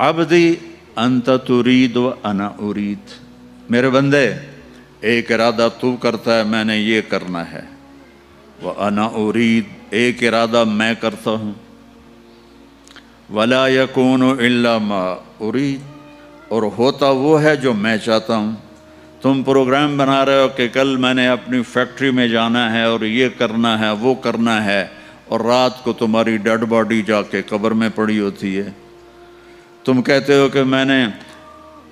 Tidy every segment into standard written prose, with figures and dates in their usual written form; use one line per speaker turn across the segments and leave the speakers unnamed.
عبدی انت ترید و انا ارید، میرے بندے ایک ارادہ تو کرتا ہے میں نے یہ کرنا ہے، و انا ارید ایک ارادہ میں کرتا ہوں، ولا یکون الا ما ارید اور ہوتا وہ ہے جو میں چاہتا ہوں۔ تم پروگرام بنا رہے ہو کہ کل میں نے اپنی فیکٹری میں جانا ہے اور یہ کرنا ہے وہ کرنا ہے، اور رات کو تمہاری ڈیڈ باڈی جا کے قبر میں پڑی ہوتی ہے۔ تم کہتے ہو کہ میں نے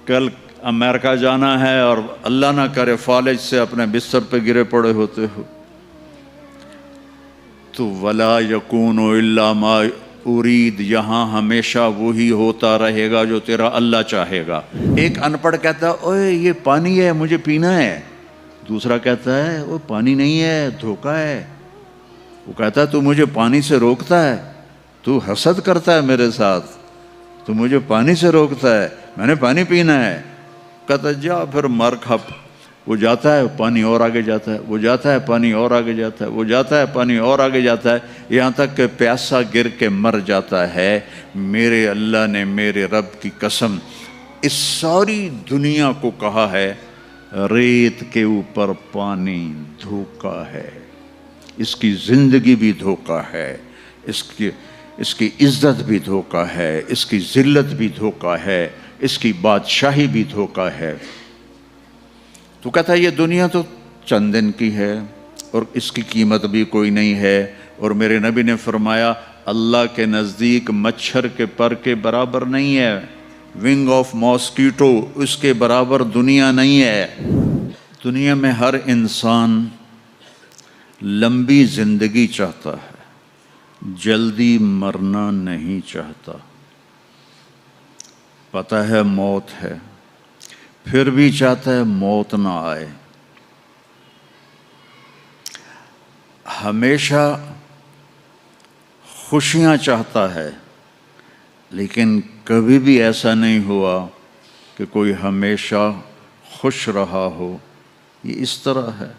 کل امریکہ جانا ہے اور اللہ نہ کرے فالج سے اپنے بستر پہ گرے پڑے ہوتے ہو۔ تو ولا یکون الا ما ارید یہاں ہمیشہ وہی ہوتا رہے گا جو تیرا اللہ چاہے گا۔ ایک ان پڑھ کہتا ہے اوے یہ پانی ہے مجھے پینا ہے، دوسرا کہتا ہے وہ پانی نہیں ہے دھوکہ ہے۔ وہ کہتا ہے تو مجھے پانی سے روکتا ہے، تو حسد کرتا ہے میرے ساتھ، تو مجھے پانی سے روکتا ہے، میں نے پانی پینا ہے۔ کہتا ہے جا پھر مر کھپ۔ وہ جاتا ہے پانی اور آگے جاتا ہے، وہ جاتا ہے پانی اور آگے جاتا ہے، وہ جاتا ہے پانی اور آگے جاتا ہے، یہاں تک کہ پیاسا گر کے مر جاتا ہے۔ میرے اللہ نے میرے رب کی قسم اس ساری دنیا کو کہا ہے ریت کے اوپر پانی دھوکا ہے، اس کی زندگی بھی دھوکا ہے، اس کی عزت بھی دھوکا ہے، اس کی ذلت بھی دھوکا ہے، اس کی بادشاہی بھی دھوکا ہے۔ تو کہتا ہے یہ دنیا تو چند دن کی ہے اور اس کی قیمت بھی کوئی نہیں ہے، اور میرے نبی نے فرمایا اللہ کے نزدیک مچھر کے پر کے برابر نہیں ہے، ونگ آف ماسکیٹو اس کے برابر دنیا نہیں ہے۔ دنیا میں ہر انسان لمبی زندگی چاہتا ہے، جلدی مرنا نہیں چاہتا۔ پتہ ہے موت ہے، پھر بھی چاہتا ہے موت نہ آئے۔ ہمیشہ خوشیاں چاہتا ہے، لیکن کبھی بھی ایسا نہیں ہوا کہ کوئی ہمیشہ خوش رہا ہو۔ یہ اس طرح ہے۔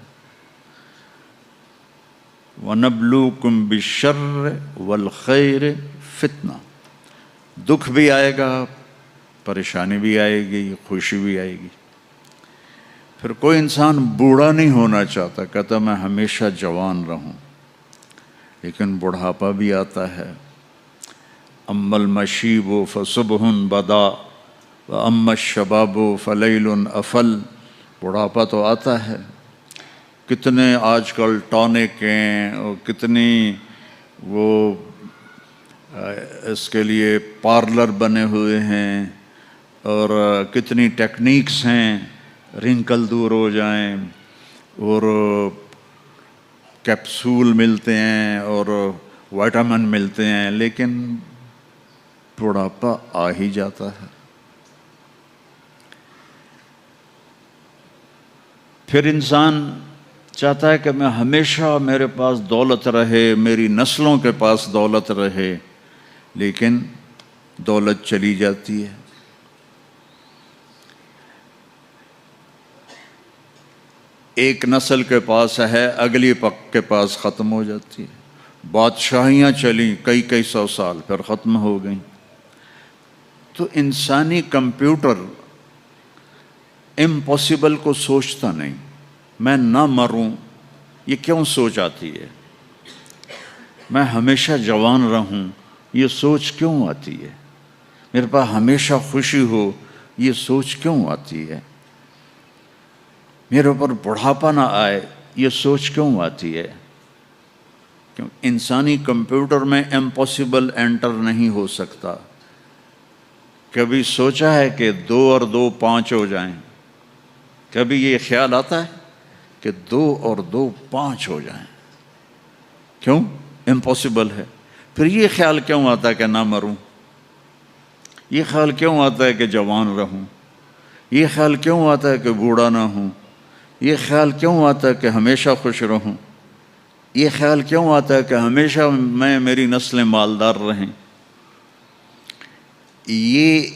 وَنَبْلُوكُمْ بِالشَّرِّ وَالْخَيْرِ فِتْنَةً، دکھ بھی آئے گا، پریشانی بھی آئے گی، خوشی بھی آئے گی۔ پھر کوئی انسان بوڑھا نہیں ہونا چاہتا، کہتا میں ہمیشہ جوان رہوں، لیکن بڑھاپا بھی آتا ہے۔ اما المشیب فصبح بدا واما الشباب فلیل افل، بڑھاپا تو آتا ہے۔ کتنے آج کل ٹانک ہیں اور کتنی وہ اس کے لیے پارلر بنے ہوئے ہیں، اور کتنی ٹیکنیکس ہیں رنکل دور ہو جائیں، اور کیپسول ملتے ہیں اور وائٹامن ملتے ہیں، لیکن بڑھاپا آ ہی جاتا ہے۔ پھر انسان چاہتا ہے کہ میں ہمیشہ میرے پاس دولت رہے، میری نسلوں کے پاس دولت رہے، لیکن دولت چلی جاتی ہے۔ ایک نسل کے پاس ہے، اگلی پک کے پاس ختم ہو جاتی ہے۔ بادشاہیاں چلیں کئی سو سال، پھر ختم ہو گئیں۔ تو انسانی کمپیوٹر امپاسبل کو سوچتا نہیں۔ میں نہ مروں یہ کیوں سوچ آتی ہے؟ میں ہمیشہ جوان رہوں یہ سوچ کیوں آتی ہے؟ میرے پاس ہمیشہ خوشی ہو یہ سوچ کیوں آتی ہے؟ میرے اوپر بڑھاپا نہ آئے یہ سوچ کیوں آتی ہے؟ کیوں انسانی کمپیوٹر میں امپاسبل انٹر نہیں ہو سکتا۔ کبھی سوچا ہے کہ 2 اور 2 5 ہو جائیں؟ کبھی یہ خیال آتا ہے کہ 2 اور 2 5 ہو جائیں؟ کیوں؟ امپاسبل ہے۔ پھر یہ خیال کیوں آتا ہے کہ نہ مروں؟ یہ خیال کیوں آتا ہے کہ جوان رہوں؟ یہ خیال کیوں آتا ہے کہ بوڑھا نہ ہوں؟ یہ خیال کیوں آتا ہے کہ ہمیشہ خوش رہوں؟ یہ خیال کیوں آتا ہے کہ ہمیشہ میری نسلیں مالدار رہیں؟ یہ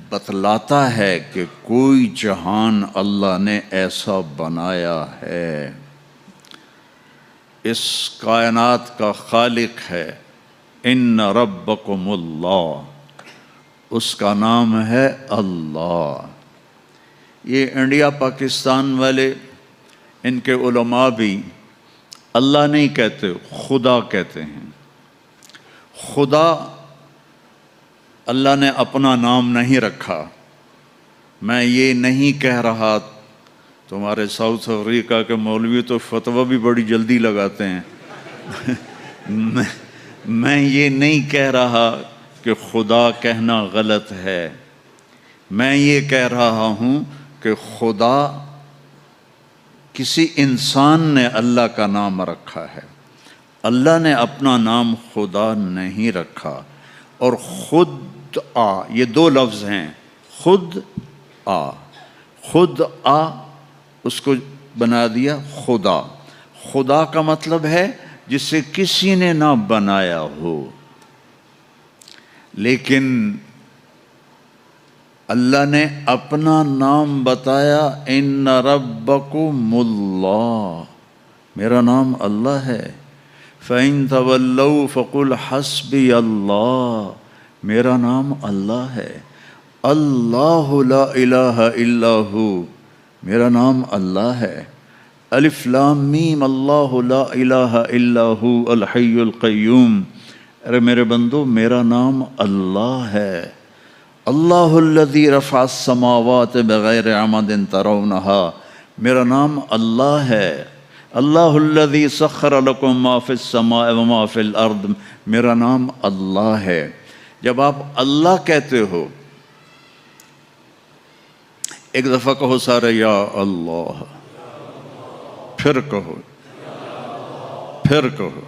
بتلاتا ہے کہ کوئی جہان اللہ نے ایسا بنایا ہے، اس کائنات کا خالق ہے۔ ان ربکم اللہ، اس کا نام ہے اللہ۔ یہ انڈیا پاکستان والے، ان کے علماء بھی اللہ نہیں کہتے، خدا کہتے ہیں۔ خدا اللہ نے اپنا نام نہیں رکھا۔ میں یہ نہیں کہہ رہا، تمہارے ساؤتھ افریقہ کے مولوی تو فتویٰ بھی بڑی جلدی لگاتے ہیں میں یہ نہیں کہہ رہا کہ خدا کہنا غلط ہے، میں یہ کہہ رہا ہوں کہ خدا کسی انسان نے اللہ کا نام رکھا ہے، اللہ نے اپنا نام خدا نہیں رکھا۔ اور خود آ، یہ دو لفظ ہیں، خود آ، خود آ، اس کو بنا دیا خدا۔ خدا کا مطلب ہے جسے کسی نے نہ بنایا ہو، لیکن اللہ نے اپنا نام بتایا، ان ربکم اللہ، میرا نام اللہ ہے۔ فَإِن تَوَلَّوْا فَقُلْ حَسْبِيَ اللَّهُ، میرا نام اللہ ہے۔ اللہ لا الہ الا ہو، میرا نام اللہ ہے۔ الف لام میم، اللہ لا الہ الا ہو الحی القیوم، ارے میرے بندو میرا نام اللہ ہے۔ اللہ الذی رفع السماوات بغیر عمد ترونہا، میرا نام اللہ ہے۔ اللہ الذی سخر لکم ما فی السماء وما فی الارض، میرا نام اللہ ہے۔ جب آپ اللہ کہتے ہو، ایک دفعہ کہو سارے یا اللہ، پھر کہو، پھر کہو۔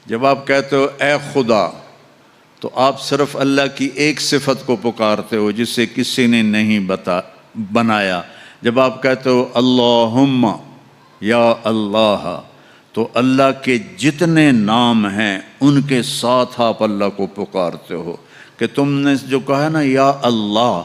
جب آپ کہتے ہو اے خدا، تو آپ صرف اللہ کی ایک صفت کو پکارتے ہو جسے کسی نے نہیں بنایا۔ جب آپ کہتے ہو اللہم یا اللہ، تو اللہ کے جتنے نام ہیں ان کے ساتھ آپ اللہ کو پکارتے ہو۔ کہ تم نے جو کہا نا یا اللہ،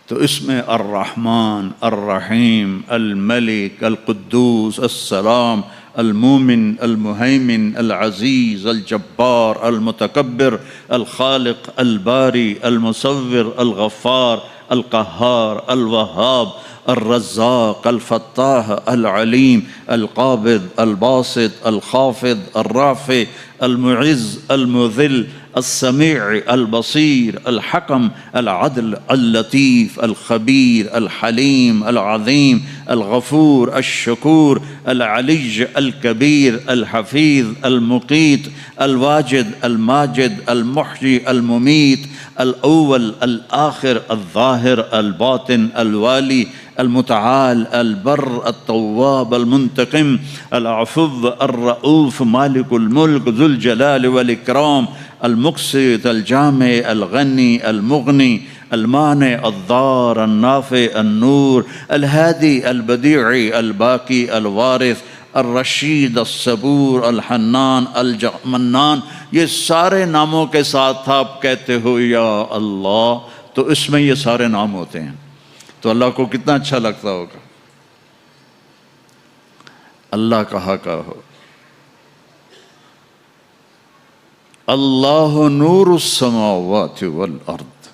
تو اس میں الرحمن، الرحیم، الملک، القدوس، السلام، المومن، المہیمن، العزیز، الجبار، المتکبر، الخالق، الباری، المصور، الغفار، القہار، الوہاب، الرزاق، الفتاح، العلیم، القابض، الباسط، الخافض، الرافع، المعز، المذل، السمیع، البصیر، الحکم، العدل، اللطیف، الخبیر، الحلیم، العظیم، الغفور، الشکور، العلی، الکبیر، الحفیظ، المقیت، الواجد، الماجد، المحیی، الممیت، الاول، الآخر، الظاہر، الباطن، الوالی، المتعال، البر، التواب، المنتقم، العفو، الرؤوف، مالک الملک، ذو الجلال والاکرام، المقسط، الجامع، الغنی، المغنی، المانع، الضار، النافع، النور، الہادی، البدیع، الباقی، الوارث، الرشید، الصبور، الحنان، المنان۔ یہ سارے ناموں کے ساتھ آپ کہتے ہو یا اللہ، تو اس میں یہ سارے نام ہوتے ہیں، تو اللہ کو کتنا اچھا لگتا ہوگا۔ اللہ کہا ہو اللہ نور السماوات والارض،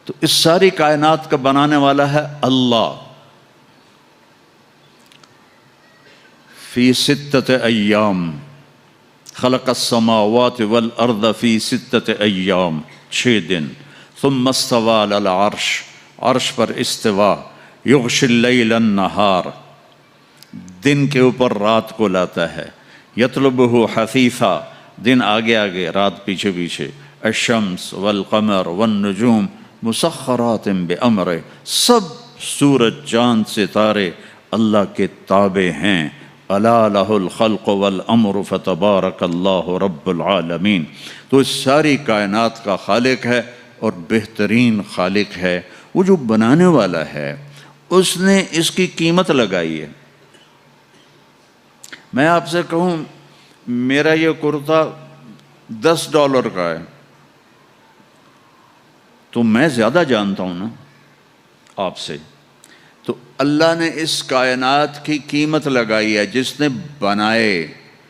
تو اس ساری کائنات کا بنانے والا ہے اللہ۔ فی ستۃ ایام خلق السماوات والارض، فی ستۃ ایام، 6 دن۔ ثم استوى علی العرش، عرش پر استوا۔ یغشی اللیل النہار، دن کے اوپر رات کو لاتا ہے۔ یطلبہ حثیثا، دن آگے آگے رات پیچھے پیچھے۔ الشمس والقمر والنجوم مسخرات بامرہ، سب سورج، چاند، ستارے اللہ کے تابع ہیں۔ الا لہ الخلق والامر فتبارک اللہ رب العالمین۔ تو اس ساری کائنات کا خالق ہے اور بہترین خالق ہے۔ وہ جو بنانے والا ہے اس نے اس کی قیمت لگائی ہے۔ میں آپ سے کہوں میرا یہ کرتا $10 کا ہے، تو میں زیادہ جانتا ہوں نا آپ سے۔ تو اللہ نے اس کائنات کی قیمت لگائی ہے، جس نے بنائے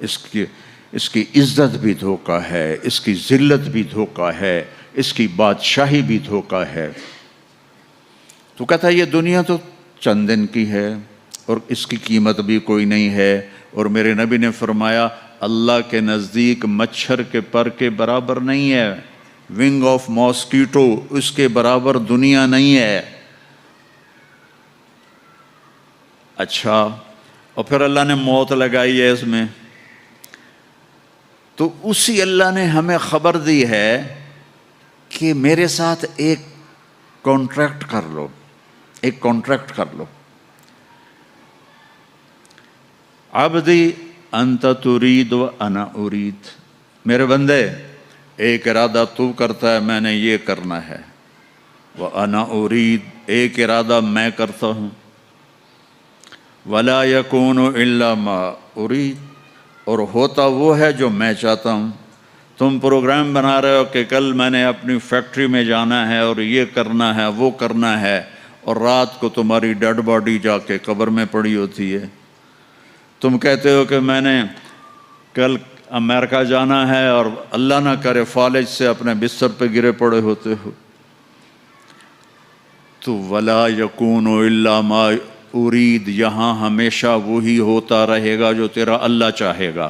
اس کی عزت بھی دھوکہ ہے، اس کی ذلت بھی دھوکہ ہے، اس کی بادشاہی بھی دھوکہ ہے۔ تو کہتا ہے یہ دنیا تو چند دن کی ہے اور اس کی قیمت بھی کوئی نہیں ہے، اور میرے نبی نے فرمایا اللہ کے نزدیک مچھر کے پر کے برابر نہیں ہے، ونگ آف ماسکیٹو اس کے برابر دنیا نہیں ہے۔ اچھا، اور پھر اللہ نے موت لگائی ہے اس میں، تو اسی اللہ نے ہمیں خبر دی ہے کہ میرے ساتھ ایک کانٹریکٹ کر لو، ایک کانٹریکٹ کر لو۔ عبدی انت ترید و انا ارید، میرے بندے ایک ارادہ تو کرتا ہے میں نے یہ کرنا ہے، وانا ارید ایک ارادہ میں کرتا ہوں، ولا یکون الا ما ارید اور ہوتا وہ ہے جو میں چاہتا ہوں۔ تم پروگرام بنا رہے ہو کہ کل میں نے اپنی فیکٹری میں جانا ہے اور یہ کرنا ہے وہ کرنا ہے، اور رات کو تمہاری ڈیڈ باڈی جا کے قبر میں پڑی ہوتی ہے۔ تم کہتے ہو کہ میں نے کل امریکہ جانا ہے اور اللہ نہ کرے فالج سے اپنے بستر پہ گرے پڑے ہوتے ہو۔ تو ولا یکون الا ما ارید، یہاں ہمیشہ وہی ہوتا رہے گا جو تیرا اللہ چاہے گا۔